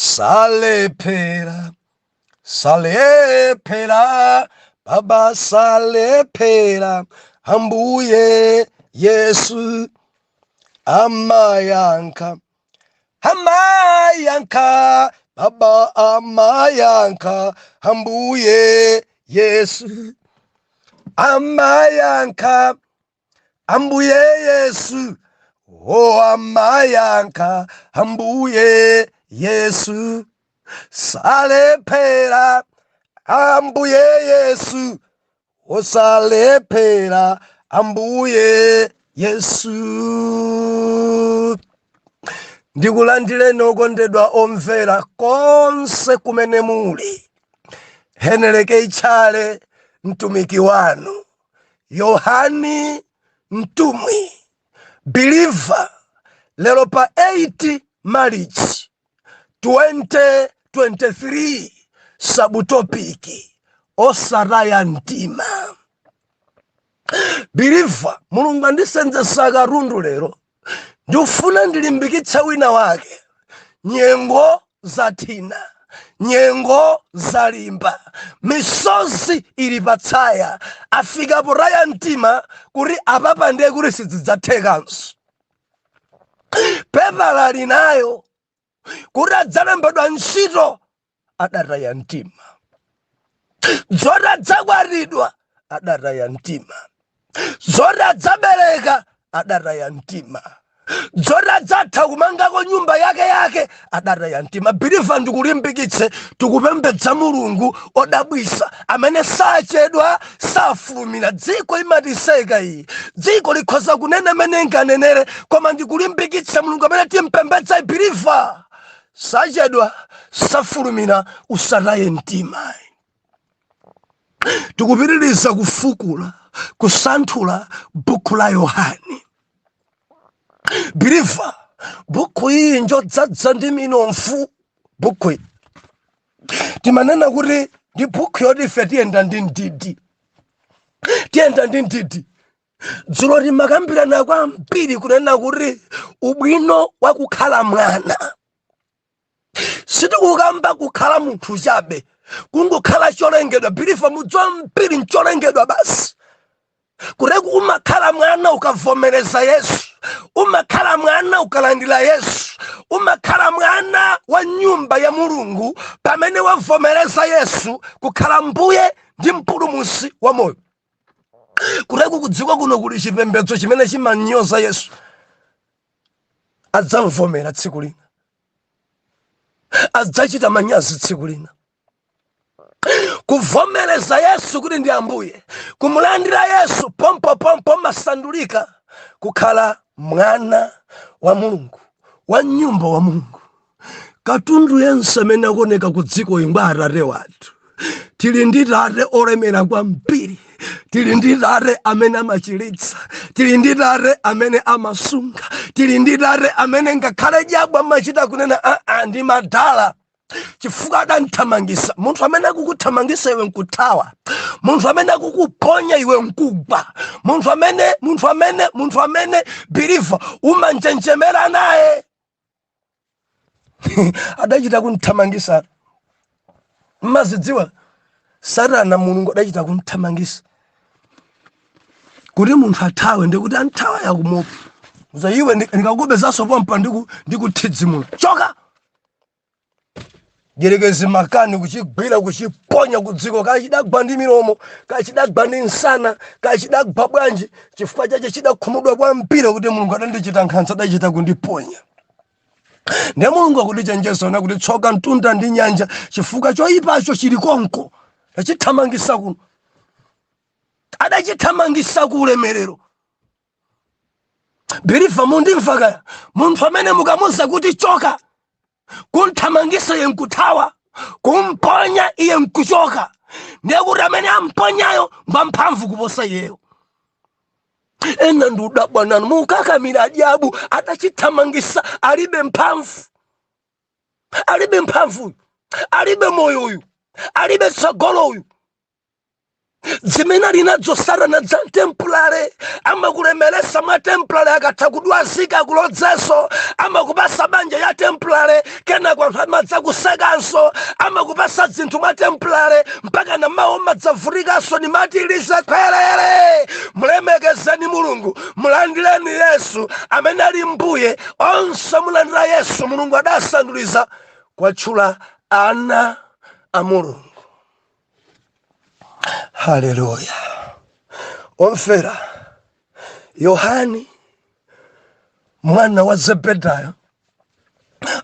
Salepera, salepera, Baba salepera, Ambuye Yesu, amayanka, amayanka, Baba amayanka, Ambuye Yesu, amayanka, Ambuye Yesu, oh amayanka, Ambuye Yesu, salepera, Ambuye Yesu, oh salepera, Ambuye Yesu. Ndikulandire nokondedwa omvera konse kumene muli. Heneleke Tchale mtumiki wanu, Yohani mtumwi, believer, lero pa 8 March 2023, subtopiki Osataya Mtima. Believer, Mulungu andisenza karundu lero, ndifuna ndilimbikitsa wina wake. Nyengo zathina, nyengo zalimba, misozi ili patsaya, afika poraya mtima kuti apapa ndiye kuti sizidzathekanso. Pepa linayo kuti adzalembedwa ntchito adataya mtima, zoti adzakwatidwa adataya mtima, zoti adzabereka adataya mtima, zoti adzatha kumangako nyumba yake adataya mtima. Believer, ndikulimbikitse tikupembedza Mulungu odabwisa amene sachedwa safulumira. Dziko imatiseka iyi, dziko likhoza kunena mene nganenere, koma ndikulimbikitsa Mulungu amene timpembedza. Believer, sachedwa safulumira, usataye mtima. Tikupitiriza kufukula kusanthula buku la Yohani. Believer, buku iyi njodzadza ndi minomfu. Buku iyi timanena kuti ndi buku yoti ife tiyenda ndi ndidi, tiyenda ndi ndidi. Dzulo timakambirana kwambiri kunena kuti ubwino wakukhala mwana. Sitikukamba kukhala munthu chabe, kungokhala cholengedwa. Believer, mudziwa mpiri ncholengedwa basi. Kureku umakhala mwana ukavomereza Yesu, umakhala mwana ukalandira Yesu, umakhala mwana wa nyumba ya Mulungu pamene wavomereza Yesu kukhala mbuye ndi mpulumutsi wa moyo. Kureku kudziko kuno kuli chipembedzo chimene chimanyoza Yesu, adzamvomera tsiku lina, adzachita manyazi tsiku lina. Kuvomereza Yesu kuti ndi ambuye, kumulandira Yesu pompo masandulika kukhala mwana wa Mulungu, wa nyumba wa Mulungu. Katundu yense amene akuoneka ku dziko ingwa atate wathu. Tili ndi tate olemera kwambiri, tili ndi tate amene amachiritsa, tili ndi tate amene amasunga, tili ndi tate amene ngakhale jabwa amachita kunena ndi madala chifukwa adanthamangisa. Munthu amene akukuthamangisa iwe nkuthawa, munthu amene akukuponya iwe nkugwa, munthu amene believer umanjenjemera naye adachita kunthamangisa. Mazidziwa Satana Mulungu adachita kunthamangisa kuti munthu athawe, ndikuti anthawa yakumopa. Uza iwe ndikakubezaso pompa ndikuthidzimula, choka gerekezi makani kuchigwira kuchiponya kudziko. Kachidagwa ndi milomo, kachidagwa ndi nsana, kachidagwa bwanji, chifukwa chache chidakhumudwa kwambiri kuti Mulungu adandichita nkhanza, adachita kundiponya. Ndi Mulungu akutichenjeza na kuti tsoka mtunda ndi nyanja, chifukwa choyipacho chili konko, achithamangisa kuno, adachithamangisa ku ulemerero. Believer, mundimva kaya? Munthu amene mukamuza kuti choka, kunthamangisa iye nkuthawa, kumponya iye nkuchoka, ndiye kuti amene amponyayo mbamphamvu kuposa iyeyo. Ena ndudabwa nanu mukakamira ajabu, adachithamangisa alibe mphamvu, alibe mphamvu, alibe moyo uyu, alibe tsogolo uyu. zimene linazo sarana za templare ama kulemelesa mwa templare akatakudwazika kulodzeso ama kupasa banja ya templare kena kwa madza kusekanso ama kupasa zinthu mwa templare mpaka na mawo madzavurikaso ni matilize kwerere. Mulemekezeni Mulungu, mulandireni Yesu amene ali mbuye onse. Mulandira Yesu, Mulungu adasanduliza kwatchula ana a Mulungu. Haleluya. Omfera, Yohani mwana wa Zebedayo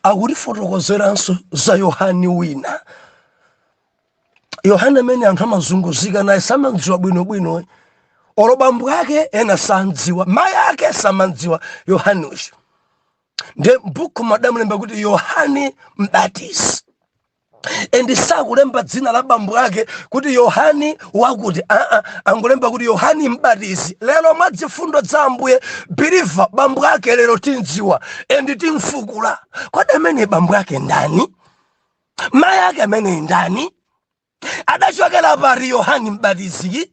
akutifotokozeranso za Yohani wina. Yohani amene anthu amazunguzika naye samadziwa bwinobwino, olo bambo ake ena sandziwa, mayi ake samandziwa Yohani uyu. Nde m'buku madamulemba kuti Yohani Mbatizi, endi sakulemba dzina la bambo ake kuti Yohani wakuti, angulemba kuti Yohani Mbatizi. Lero mwa zifundo za Ambuye biliva bambo ake lero tindziwa endi timfukula. Kodi amene bambo ake ndani? Mayi ake amene ndani? Adachokera pari Yohani Mbatizi?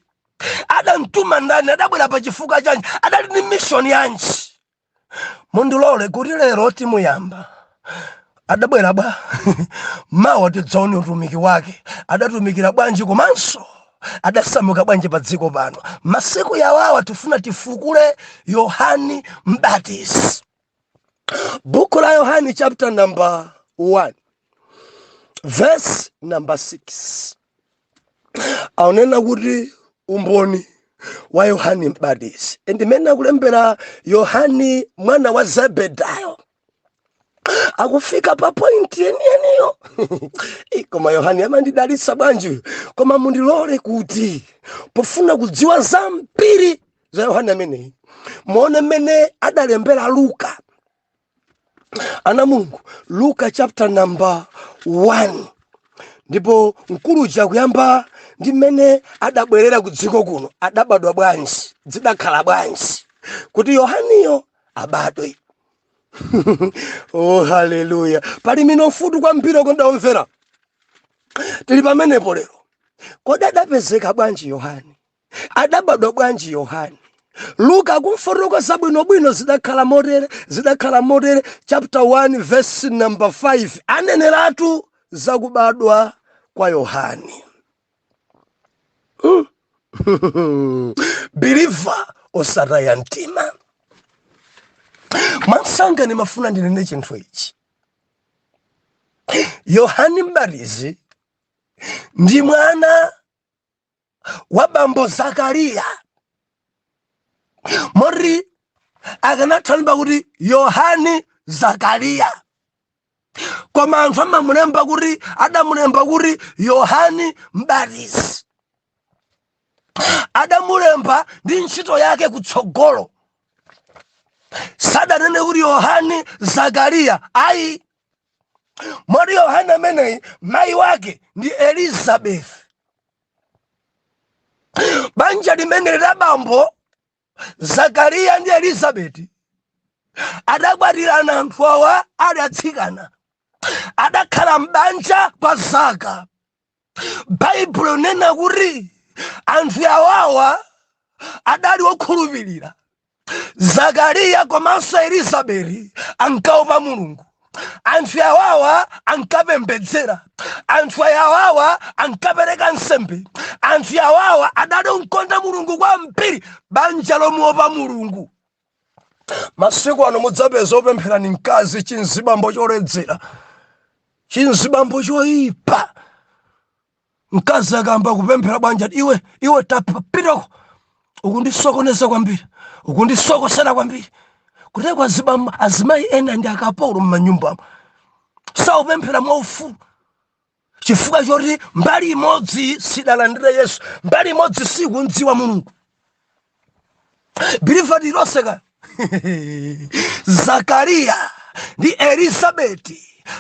Adamtuma ndani? Adabwera pa chifukwa chanji? Adali ni mission yanji? Mundilole kuti lero timuyamba adabwera ba mawa tidzaone utumiki wake. Adatumikira bwanji komanso adasamuka bwanji pa dziko pano. Masiku yawawa tifuna tifukule Yohani Mbatizi. Buku la Yohani chapter number 1 verse number 6 aunena kuti umboni wa Yohani Mbatizi. Endimene kulembera Yohani mwana wa Zebedayo akufika pa point yeniyo. Koma Yohani amandidalitsa bwanji. Koma mundilole kuti pofuna kudziwa zambiri za Yohani ameneyi muone mmene adalembera Luka ana Mulungu. Luka chapter number 1 ndipo nkuluja kuyamba ndi mmene adabwerera ku dziko kuno. Adabadwa bwanji, zidakhala bwanji kuti Yohaniyo abadwe. Oh, haleluya. Pali mino futu kwambiri kondaomvera. Tili pamenepo lero. Kodi adapezeka bwanji Yohani? Adabadwa bwanji Yohani? Luka kumfotokoza bwinobwino zidakhala motere chapter 1 verse number 5 aneneratu zakubadwa kwa Yohani. Believer Osataya Mtima. Mansanga ni mafuna ndinene chinthu ichi. Yohani Mbatizi ndi mwana wa bambo Zakariya. Mori akanathalimba kuti Yohani Zakariya. Koma anthu amamulemba kuti adamulemba kuti Yohani Mbatizi. Adamulemba ndi ntchito yake kutsogolo. Sadanene kuti Yohani Zakariya. Ayi. Mori Yohani ameneyi mayi wake ndi Elizabeth. Banja limene la bambo Zakariya ndi Elizabeth adakwatirana anthu awa adatsikana. Adakhala mbanja kwa zaka. Baibulo nena kuti anthu awawa adali okhulupirira. Zakariya komanso Elizabeth ankaopa Mulungu. Anthu awawa ankapembedzera. Anthu awawa ankapereka nsembe. Anthu awawa adali onkonda Mulungu kwambiri. Banja lomuopa Mulungu. Masiku ano mudzapeza opemphera ni mkazi chinzibambo choledzera. Chinzibambo choyipa. Mkazi akamba kupemphera banja iwe tapitako. Ukundisokoneza kwambiri. Ukundisokosera kwambiri. Kutekwa zibamba azimayi ena ndi akapolo m'manyumbamo. Saupemphera mwaufulu. Chifukwa choti mbali imodzi sidalandira Yesu. Mbali imodzi sikundziwa Mulungu. Biliva liloseka. Zakariya ndi Elizabeth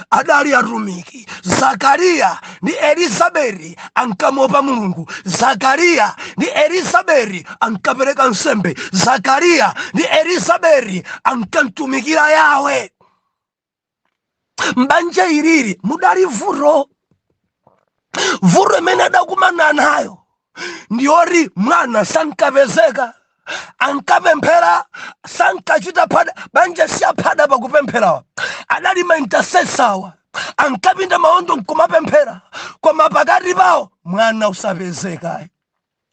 adali atumiki. Zakariya ndi Elizabeth ankamopa Mulungu. Zakariya ndi Elizabeth ankapereka nsembe. Zakariya ndi Elizabeth ankantumikira Yawe. Mbanja iliri mudali vuro. Vuro imene adakumana nayo ndiori mwana sankapezeka ankapemphera sankachita phada banja siyaphada pakupempherawa adali ma intercessor ankapinda maondo nkumapemphera koma pakati pawo mwana usapezeka.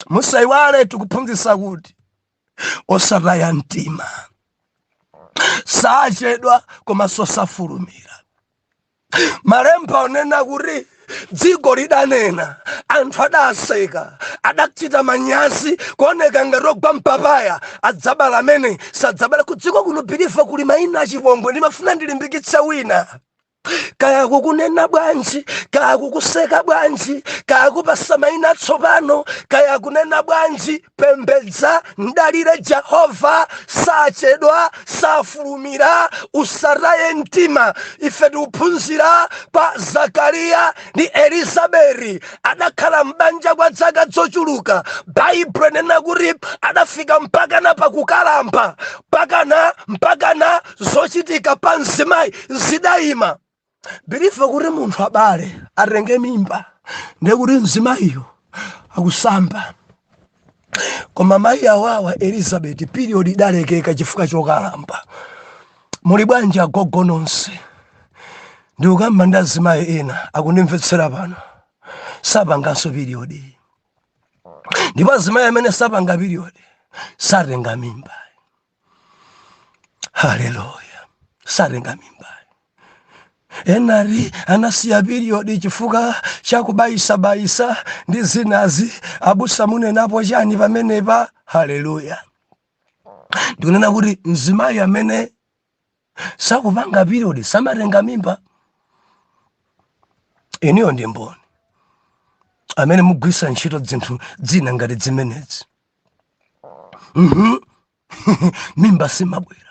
Musaiwale tikuphunzitsa kuti osataya mtima sachedwa koma sosafulumira. Malemba onena kuti dziko lidanena anthu adaseka adachita manyazi kuoneka ngati ogwa mpapaya adzabala amene sadzabala. Kudziko kuno bilifa kuli mayina achipongwe ndimafuna ndilimbikitsa wina. Kaya kukunena bwanji, kaya kukuseka bwanji, kaya kupasa mayina tsopano, kaya kunena bwanji, pembedza mdalire Jehova, sachedwa safulumira, usataye mtima. Ife tikuphunzira pa Zakariya ndi Elizabeti adakhala mbanja kwa zaka zochuluka. Baibulo inena kuti adafika mpakana pakukalamba mpakana zochitika pa mzimayi zidayima. Bilifa kuti munthu abale atenge mimba ndiye kuti mzimayiyo akusamba. Koma mayi awawa Elizabeti period idalekeka chifukwa chokalamba. Muli bwanji agogo nonse? Ndikukamba ndi azimayi ena akundimvetsera pano sapanganso period. Ndipo azimayi amene sapanga period satenga mimba. Haleluya, satenga mimba. Enari anasiya period chifukwa chakubayisa ndi zinazi abusa munenapo chani pamenepa. Haleluya. Ndikunena kuti mzimayi amene sakupanga period samatenga mimba. Eniyo ndi mboni amene mugwisa ntchito zinthu dzina ngati zimenezi. Mimba simabwera.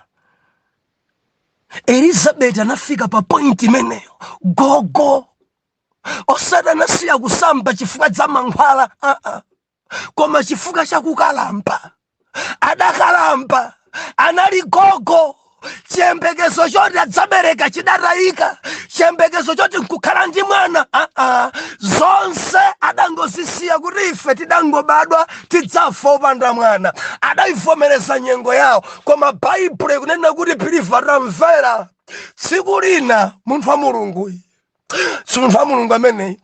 Elizabeti anafika pa point imeneyo gogo osati anasiya kusamba chifukwa za mankhwala koma chifukwa chakukalamba. Adakalamba anali gogo. Chiyembekezo choti adzabereka chidatayika. Chiyembekezo choti nkukhala ndi mwana zonse adangozisiya kuti ife tidangobadwa tidzafa opanda mwana. Adayivomereza nyengo yawo. Koma Baibulo ikunena kuti biliva tamvera tsiku lina munthu wa Mulungu si munthu wa Mulungu ameneyi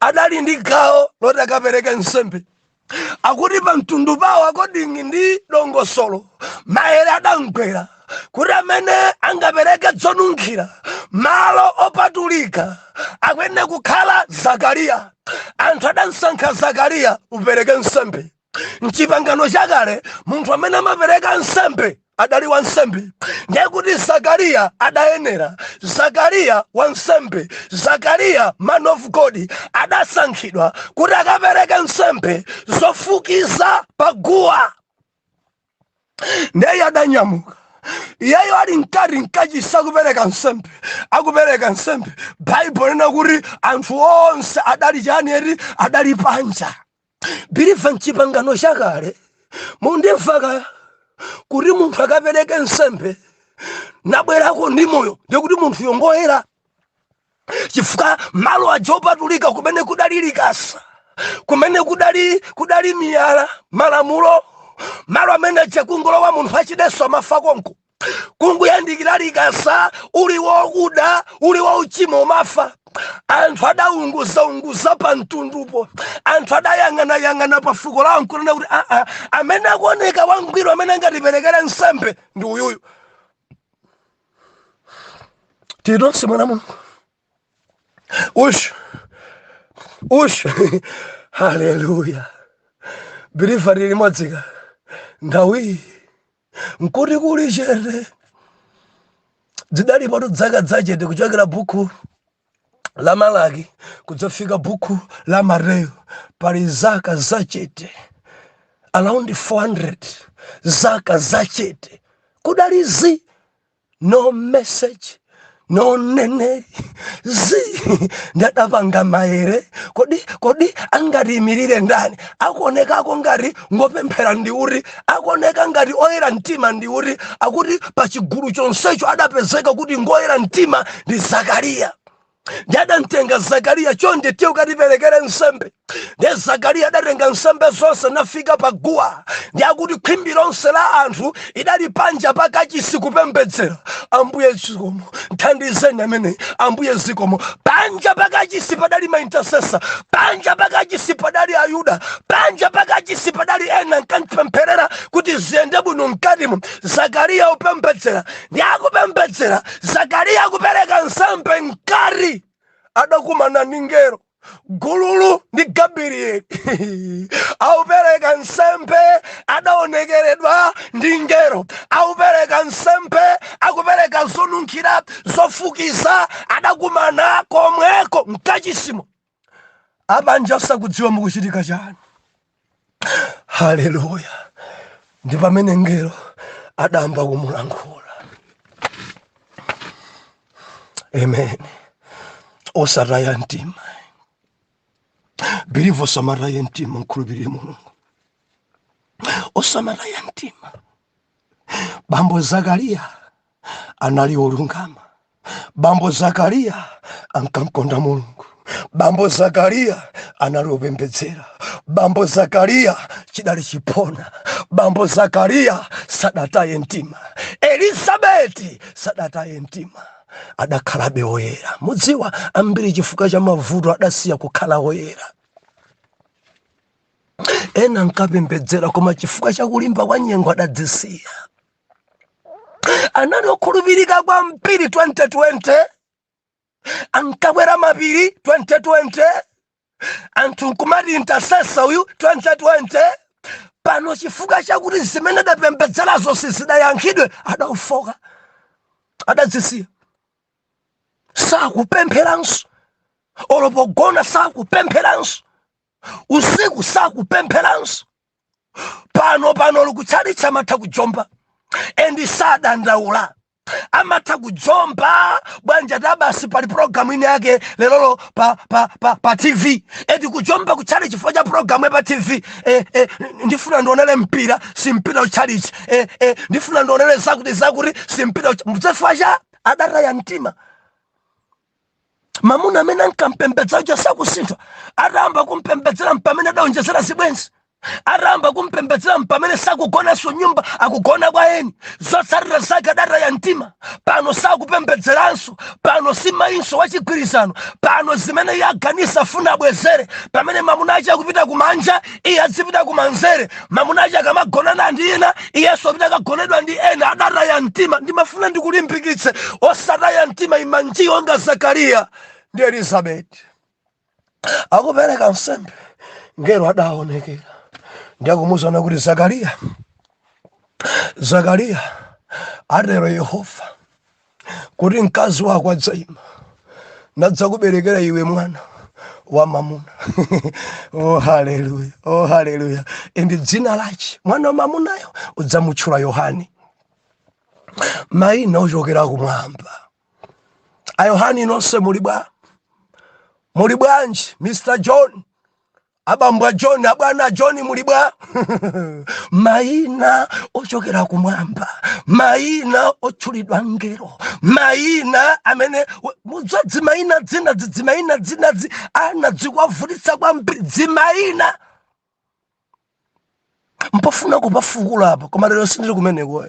adali ndi gawo loti akapereke nsembe. Akuti pa mtundu pawo akodingi ndi dongosolo maere adamgwera kuti amene angapereke zonunkhira malo opatulika akwene kukhala Zakariya. Anthu adasankha Zakariya upereke nsembe. Mchipangano chakale munthu amene amapereka nsembe adali wansembe. Ndiye kuti Zakariya adayenera. Zakariya wansembe, Zakariya man of God adasankhidwa kuti akapereke nsembe zofukiza paguwa. Ndiye adanyamuka. Iyeyo ali nkati nkachisa kupereka nsembe. Akupereka nsembe. Baibulo inena kuti anthu onse adali chani adali panja. Biliva mchipangano chakale mundimvaka kuti munthu akapereke nsembe nabwerako ndi moyo ndiye kuti munthu yongoyera. Chifukwa malo aja opatulika kumene kudali likasa, kumene kudali miyala, malamulo, malo amene chakungolowa munthu achideso amafa konko. Kunguyandikira likasa uli wokuda uli wauchimo umafa. Anthu adaunguza pa mtundupo. Anthu adayang'ana pa fuko lawo nkunena kuti amene akuoneka wangwiro amene angatiperekera nsembe ndi uyuyu. Tidonse mwana Mulungu. Ush. Haleluya. Biliva limodzika ndawi nkuti kuli chete zidalipo zaka zachete kuchokera buku la Malaki kudzafika buku la Mateyu pali zaka zachete around 400 zaka zachete kudalizi no message no neneri ndadapanga maere kodi angatimirire ndani akuonekako ngati ngopemphera ndi uri akuoneka ngati oyera mtima ndi uri akuti pa chigulu chonsecho adapezeka kuti ngoyera mtima ndi Zakariya. Ntenga Zakariya chonde tiyo katiperekere nsembe. Nde Zakariya adatenga nsembe zonse nafika paguwa. Ndiakuti khwimbi lonse la anthu idali panja pakachisi kupembedzera. Ambuye zikomo thandizeni amene. Ambuye zikomo panja pakachisi padali ma intercessor. Panja pakachisi padali Ayuda. Panja pakachisi padali ena nkantipempherera kuti ziyende bwino mkatimo. Zakariya upembedzera. Ndiakupembedzera Zakariya kupereka nsembe nkari. Adakumana ningero gululu ndi Gabrieli aupereka nsembe adaonekeredwa ndi ngero. Aupereka nsembe akupereka zonunkhira zofukiza adakumana komweko mkachisimo. Abanja sakudziwa mukuchitika chani. Haleluya. Ndi pamene ngero adamba kumulankhula. Amen. Osataya mtima. Believe osamaraya mtima nkhulupirire Mulungu. Osamaraya mtima. Bambo Zakariya anali olungama. Bambo Zakariya ankamkonda Mulungu. Bambo Zakariya anali opembedzera. Bambo Zakariya chidali chipona. Bambo Zakariya sadataye mtima. Elisabeti sadataye mtima. Adakhalabe oyera. Mudziwa ambiri chifukwa cha mavuto adasiya kukhala oyera. Ena nkapembedzera koma chifukwa cha kulimba kwa nyengo adadzisiya. Anali okhulupirika kwambiri 2020. Ankabwera mapiri 2020. Anthu nkumati intercessor uyu 2020. Pano chifukwa chakuti zimene adapembedzerazo sizidayankhidwe adaufoka. Adadzisiya. Sakupempheranso. Olopogona sakupempheranso. Usiku sakupempheranso. Pano likuchalitsa amatha kujomba. Endi sadandaula. Amatha kujomba. Bwanja tabasi pali programu ine yake lelolo pa TV. Edi kujomba kuchali chifukwa cha programu pa TV. Ndifuna ndionele mpira si mpira uchalichi. Ndifuna ndionele zakuti si mpira mzefwaja adaraya mtima. Mamuna amene ankampembedzera uja sakusintha. Aramba kumpembedzera mpamene adaonjezera zibwenzi. Aramba kumpembedzera mpamene sakugonanso nyumba akugona kwa eni. Zotsatira zake adaraya mtima. Pano sakupembedzeranso. Pano si mainso wachigwirizano. Pano zimene yaganisa afuna abwezere. Pamene mamuna aja akupita kumanja iye azipita kumanzere. Mamuna aja akamagonana ndi ena iyenso apita akagonedwa ndi ena. Adaraya mtima. Ndimafuna ndikulimbikitse osataya mtima imanjiyo onga Zakariya ndi Elizabeti. Akupereka nsembe ngero adaonekera. Ndiakumuzana kuti Zakariya atero Yehova kuti mkazi wako adzayima nadzakuberekera iwe mwana wa mamuna. Oh haleluya. Oh haleluya. Ndi dzina lachi mwana wa mamunayo udzamutchula Yohani. Mayina ochokera kumwamba. A Yohani nonse muli bwanji? Mr. John, abambwa John, abwana John muli bwa. Mayina ochokera kumwamba. Mayina otchulidwa ngero. Mayina amene mudzadzi mayina dzina anadzikuvutitsa kwambiri dzimayina. Mpofuna kupafukula apa koma lero sindiri kumeneko.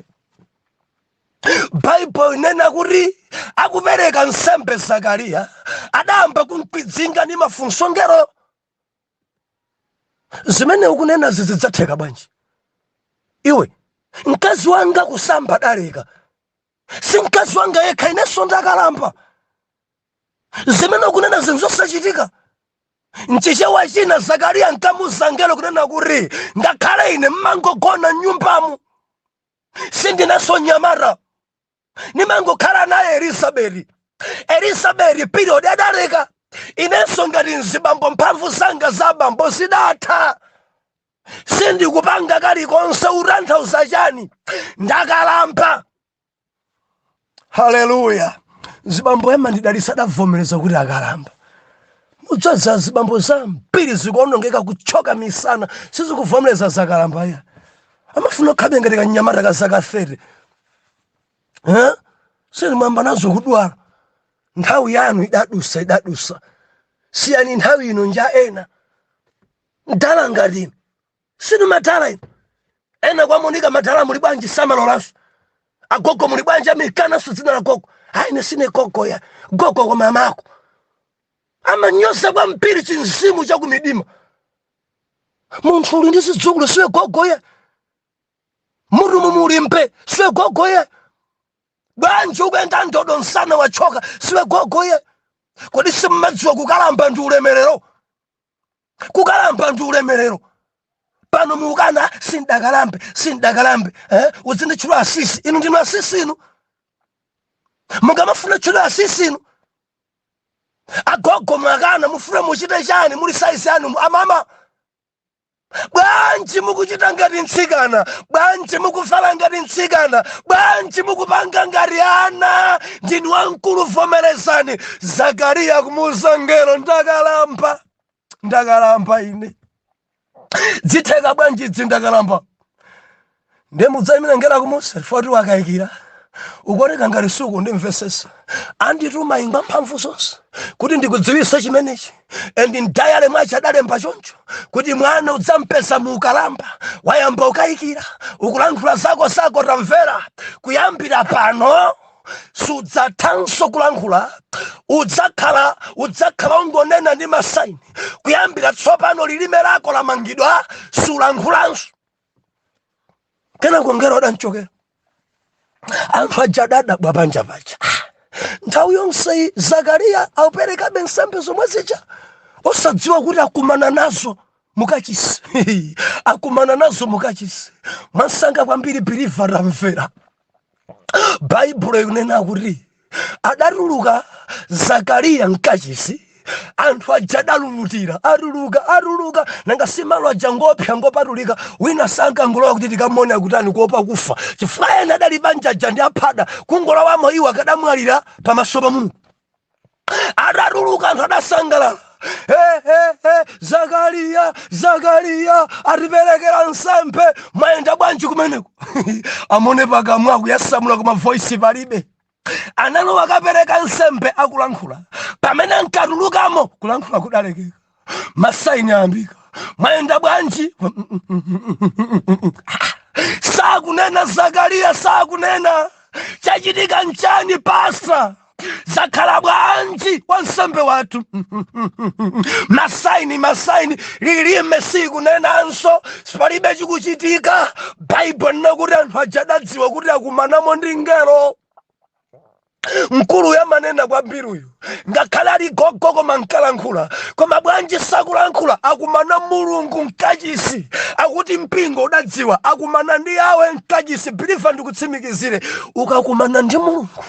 Bible inena kuti akupereka nsembe Zakariya adamba kumpidzinga ndi mafunso ngero. Zimene ukunena zidzatheka bwanji? Iwe mkazi wanga kusamba daleka. Si mkazi wanga yekha inenso ndakalamba. Zimene ukunena zinzosachitika. Nchichewa china Zakariya nkamuza ngelo kunena kuti ngakhale ine mmangogona nyumbamu sindinenso nyamara. Nimangokhala naye Elizabeti period adaleka. Inenso ngati nzibambo mphamvu zanga za bambo zidatha. Sindi kupanga kalikonse utanthauza chani. Ndakalamba. Haleluya. Zibambo ema ndidalisa adavomereza kuti akalamba. Mudzaza zibambo zambiri zikuonongeka kuchoka misana sizikuvomereza zakalamba ya. Amafuna khabe ngati kanyamata ka zaka 30. Sili mwamba nazo kudwala. nthawi yanu idadusa siyani nthawi ino nja ena ndala ngati sinu matala ino ena kwamonika matala muli bwanji samalolanso agogo muli bwanji amikanaso dzina la gogo aine sine gogo ya gogo kwa mamako amanyosa kwa mpiri chinzimu cha kumidima munthu uli ndi zidzukulu siwe gogo ya mutu mumulimpe siwe gogo ya bwanji ukuyenda ndodo nsana wachoka siwe gogo ye kodi simmadziwa kukalamba ndi ulemerero pano muukana sindakalambe uzinditchula asisi inu ndinu asisi inu mukamafuna tchula asisi inu agogo mwakana mufuna muchite chani muli saisi anu amama bwanji mukuchita ngati ntsikana bwanji mukuvala ngati ntsikana bwanji mukupanga ngati ana ndinu wamkulu vomerezani Zakariya kumuwuza ngelo ndakalamba ine dzitheka bwanji ndakalamba ndemudzaimira ngela kumusa foti wakayikira ukuoneka ngati suku ndimvesesa andituma ingwa mphamvu zonse kuti ndikudziwisa chimenechi endi ndayale mwachi adalemba choncho kuti mwana udzampesa muukalamba wayamba ukayikira ukulankhula zako tamvera kuyambira pano sudzathanso kulankhula udzakhala ungonena ndi masaini kuyambira tsopano lilime lako lamangidwa sulankhulanso kenako ngelo adanchokera anthu ajadada bwapanja paja nthawi yonse Zakariya auperekabe nsembe zomwe zija osadziwa kuti akumana nazo mukachisi mwansanga kwambiri biliva tamvera Baibulo ikunena kuti adatuluka Zakariya mkachisi anthu ajadalulutira aruluka nanga simalo ajangopya ngopatulika wina sankangulowa kuti tikamona kutani kuopa kufa chifukwa ena adali banjaja ndi aphada kungolowamo iwo akadamwalira pamaso pa Mulungu adatuluka anthu adasangalala Zakariya atiperekera nsembe mayenda bwanji kumeneko amone pakamwa kuyasamula koma voice palibe analowa akapereka nsembe akulankhula pamene nkatulukamo kulankhula kudalekeka masaini ayambika mayenda bwanji sakunena Zakariya sakunena chachitika nchani pasta zakhala bwanji wansembe wathu masaini lilime sikunenanso palibe chikuchitika Baibulo linakuti anthu ajadadziwa kuti akumanamo ndi ngelo mkulu yamanena kwambiri uyu ngakhale ali gogo koma nkalankhula koma bwanji sakulankhula akumana Mulungu mkachisi akuti mpingo udadziwa akumana ndi yawe mkachisi biliva ndikutsimikizire ukakumana ndi Mulungu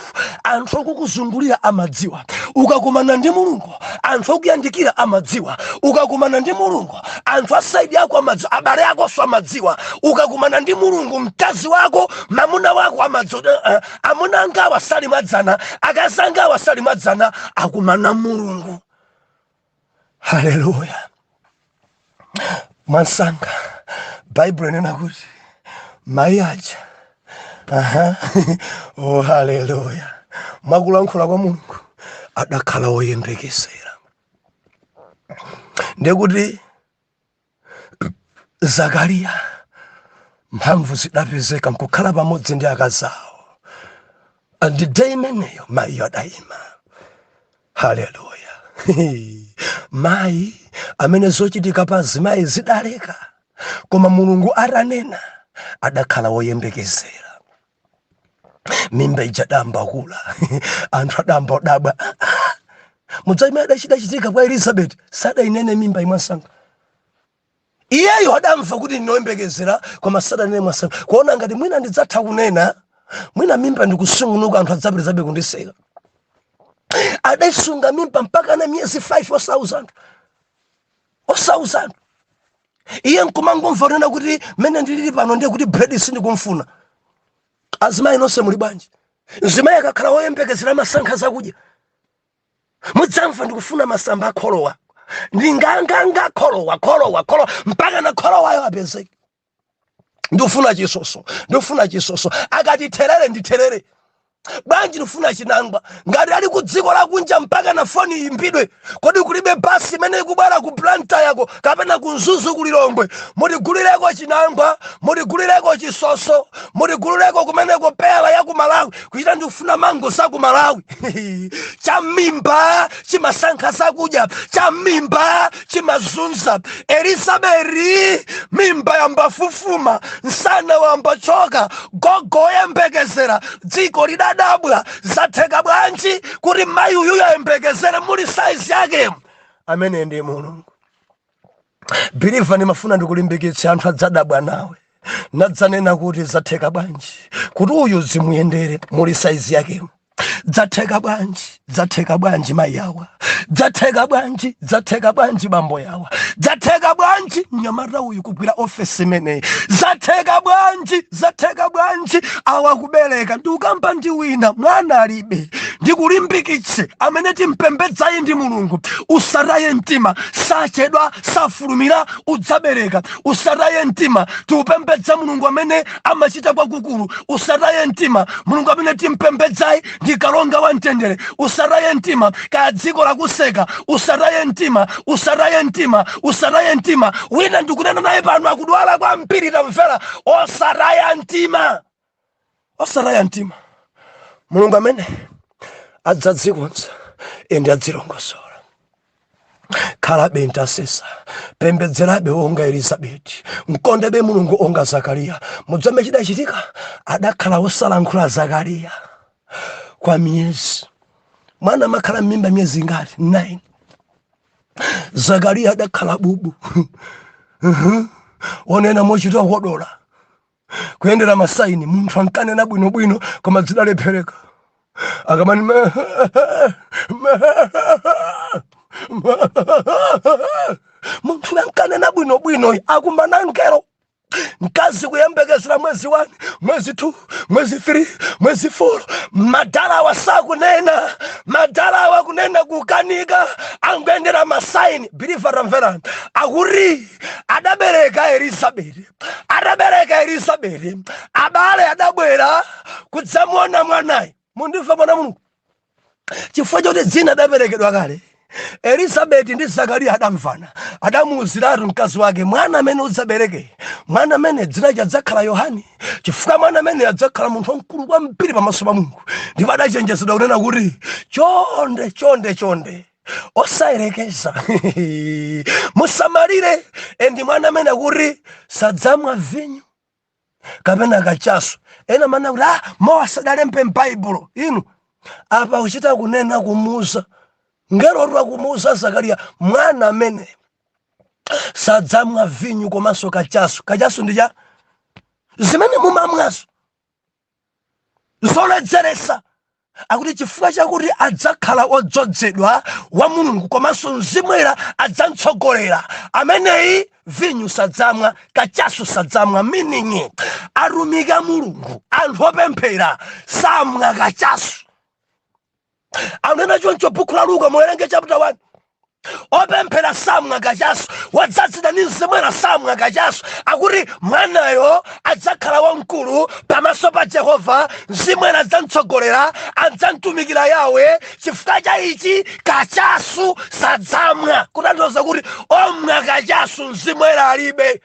anthu okukuzungulira amadziwa ukakumana ndi Mulungu anthu okuyandikira amadziwa ukakumana ndi Mulungu anthu asaidi yako amadziwa abale akonso amadziwa ukakumana ndi Mulungu mkazi wako mamuna wako amadziwa amuna anga wasali madzana akazanga wasali madzana akumana Mulungu haleluya mwansanga Baibulo inena kuti mayi aja oh haleluya mwakulankhula kwa Mulungu adakhala woyembekezera ndekuti Zakariya mphamvu zidapezeka nkukhala pamodzi ndi akazawo ndi day imeneyo mayi adayima haleluya mayi amene zochitika pa zimayi zidaleka koma Mulungu atanena adakhala woyembekezera mimba ijadamba kula anthu adamba odabwa mudzaime adachitika kwa Elizabeth sadainene mimba imwasanga iyeyo adamva kuti ndinoyembekezera koma sadanene mwasanga kuona ngati mwina ndidzatha kunena mwina mimba ndikusungunuka anthu adzapirizabe kundiseka adaisunga mimba mpaka na miyezi 5 osauza iye nkumangomva kunena kuti mene ndilili pano ndiye kuti bread sindikumfuna azimayi nonse muli bwanji mzimayi akakhala woyembekezera masankha zakudya mudzamva ndikufuna masamba akholowa ndinganganga kholowa mpaka na kholowayo apezeke ndifuna chisoso akati terere nditerere Bwanji nufuna chinangwa ngati ali ku dziko la kunja mpaka na foni imbidwe, kodi kulibe basi imene ikubwera ku planta yako kapena ku Mzuzu kulilongwe mutigulireko chinangwa, mutigulireko chisoso, mutigulireko kumeneko pela ya ku Malawi kuchita ndikufuna mango sa ku Malawi. Cha mimba chimasankha zakudya, cha mimba chimazunza. Elisabeti mimba yambafufuma, nsana wambachoka, gogo yembekezera, dziko lidadabwa. Zatheka bwanji kuti mayi uyu yembekezere muli size yake? Amene ndi Mulungu. Believer nimafuna ndikulimbikitsa anthu adzadabwa nawe, nadzanena kuti zatheka bwanji kuti uyu zimuyendere muli size yake. Zatheka bwanji mayi yawa, zatheka bwanji bambo yawa, zatheka bwanji mnyamata uyu kugwira office imeneyi, zatheka bwanji awa kubereka ndikukamba ndi wina mwana alibe. Ndikulimbikitse amene timpembedzayi ndi Mulungu, usataye mtima, sachedwa safulumira udzabereka. Usataye mtima, tiupembedza Mulungu amene amachita kwakukulu. Usataye mtima, Mulungu amene timpembedzayi ndi kalonga wa mtendere. Usataye mtima, kaya dziko lakuseka. Usataye mtima. Wina ndikunena naye pano akudwala kwa mpiri, tamvera. Osataya mtima. Mulungu amene adzadzikonza ende adzilongosola. Khalabe ntasesa, pembedzerabe onga Elisabeti, mkondebe Mulungu onga Zakariya. Mudzambe chidachitika adakhala wosalankhula Zakariya kwa miyezi. Mwana makhala m'mimba miyezi ingati? 9. Zakariya adakhala bubu. Onena mochita hodola kuyendera masaini, munthu ankanena bwinobwino koma zidalephereka. Akamani munthu ankanena bwinobwino akumana ngelo. Mkazi kuyembekezera mwezi 1, mwezi 2, mwezi 3, mwezi 4. Madala wakunena kukanika angwendera masaini. Believer ramverani akuri adabereka Elisabeti. Abale adabwera kudzamuona mwanayi. Mundifa mwana Mulungu chifukwa choti dzina adaberekedwa kale. Elisabeti ndi Zakariya adamvana, adamuuziratu mkazi wake, mwana amene udzabereke, mwana amene dzina chadzakhala Yohane, chifukwa mwana amene adzakhala munthu wamkulu kwambiri pamaso pa Mulungu. Ndipo adachenjezedwa kunena kuti chonde osayerekeza musamalire. Endi mwana amene akuti sadzamwa vinyo kapena kachaso. Ena mana kuti Mowa sadalembe m'Baibulo. Inu apa uchita kunena kumuuza ngelo rwa kumuuza Zakariya mwana amene sadzamwa vinyo komanso kachaso. Kachaso ndija zimene mumamwazo zoledzeresa. Akuti chifukwa chakuti adzakhala odzozedwa wa Mulungu komanso mzimwera adzamtsogolera. Ameneyi vinyo sadzamwa, kachaso sadzamwa. Meaning arumika Mulungu, anthu opemphera samwa kachaso. Anena choncho buku la Luka muwerenge chapter 1. Opemphera samwa kachaso, wadzazidwa ndi mzimwera samwa kachaso. Akuti mwanayo adzakhala wamkulu pamaso pa Yehova, mzimwera adzamtsogolera, adzamtumikira Yawe. Chifukwa cha ichi kachaso sadzamwa. Kutanthauza kuti omwa kachaso mzimwera alibe.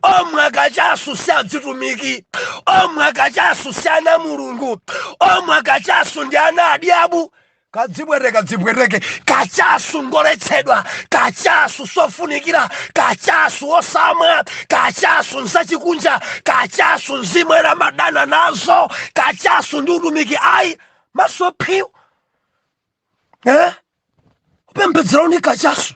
Omwa kachaso si adzitumiki. Omwa kachaso si ana Mulungu. Omwa kachaso ndi ana adiabu. Kadzibwereke kachaso ngoletsedwa, kachaso sofunikira, kachaso osamwa, kachaso nsachikunja, kachaso mzimwera madana nazo, kachaso ndi utumiki ayi masopiwo. Upembedzera ni kachaso.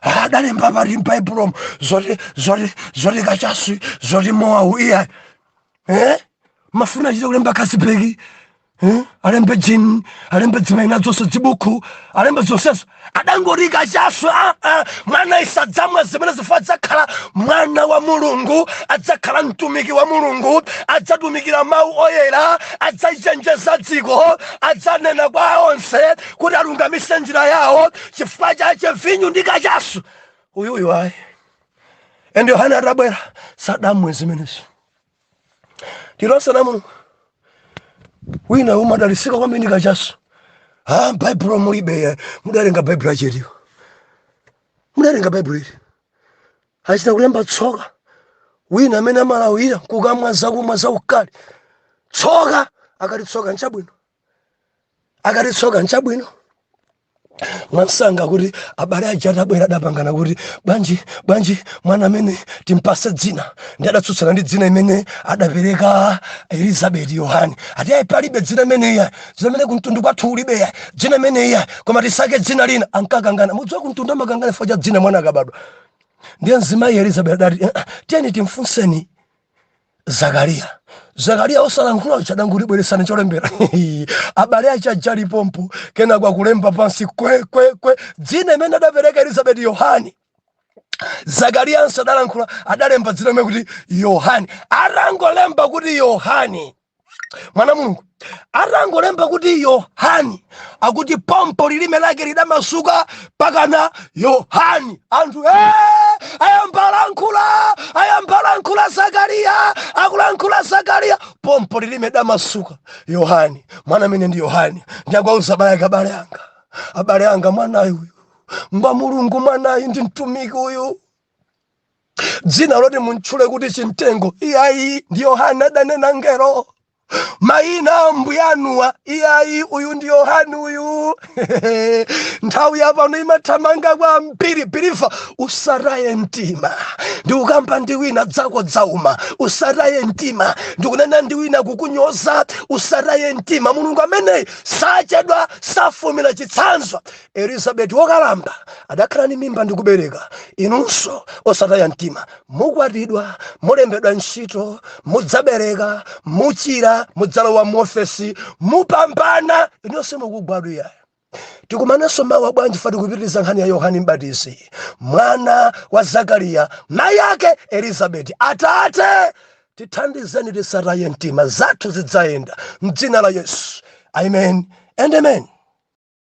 Adalemba pali m'Baibulo zoti kachaso zoti Mowa uya. Mafuna chita kulemba kasipeki. Alembe jini, alembe zimaina zonse zibuku, alembe zonsezo. Adangori kachaso. Mwana isadzamwa zimene zifuna adzakhala mwana wa Mulungu, adzakhala mtumiki wa Mulungu, adzatumikira mawu oyera, adzachenjeza dziko, adzanena kwa onse kuti alungamise njira yawo. Chifukwa chache vinyo ndi kachaso. Uyuyu ayi. Ende Yohane adabwera sadamwe zimenezo. Tilonse na Mulungu wina umadalisika kwambiri kachaso baibulo mulibe mudalenga baibulo achiriwo mudalenga baibulo ili achita kulemba tsoka wina amene amalawira kukamwa zakumwa zaukali tsoka akati tsoka nchabwino akati tsoka nchabwino mwansanga kuti abale aja atabwera adapangana kuti bwanji mwana amene timpase dzina ndi adatsutsana ndi dzina imene adapereka Elizabeth Yohani ati ayi palibe dzina imeneyi dzina imene kumtundu kwathu ulibe dzina imeneyi koma tisake dzina lina ankakangana mudziwa kumtundu amakangana chifukwa cha dzina mwana akabadwa ndiye mzimayi Elizabeth adati tiyeni timfunseni Zakariya osalankhula chadangu libweresana cholembera abale achajali pompo kena kwa kulemba pansi kwe dzina imene adapereka Elizabeth Yohani Zakariya adalankhula adalemba dzina imene kuti Yohani arangolemba kuti Yohani mwana Mulungu arangolemba kuti Yohani akuti pompo lilime lake lidamasuka pakana Yohani anthu ayambalankhula Zakariya akulankhula Zakariya pompo lilime damasuka Yohani mwana amene ndi Yohani ndiyakwauza abale anga mwanayi uyu mba Mulungu mwanayi ndi mtumiki uyu dzina loti muntchule kuti chimtengo iyayi ndi Yohani adanena ngero maina mbuyanuwa iyayi uyu ndi Yohani uyu nthawi yapano imathamanga kwa mpiripirifa usaraye mtima ndi ukamba ndi wina dzako dzauma usaraye mtima ndikunena ndi wina kukunyoza usaraye mtima Mulungu amene sachedwa safumira chitsanzo Elizabeth wokalamba adakhala ni mimba ndi kubereka inunso osataya mtima mukwatidwa mulembedwa ntchito mudzabereka muchira mudzalowa muofesi mupambana inonse mukugwadwa iyayi tikumananso mawa bwanji fati kupitiriza nkhani ya Yohani Mbatizi mwana wa Zakariya mayi ake Elizabeth atate tithandizeni tisataye mtima zathu zidzayenda m'dzina la Yesu amen and amen.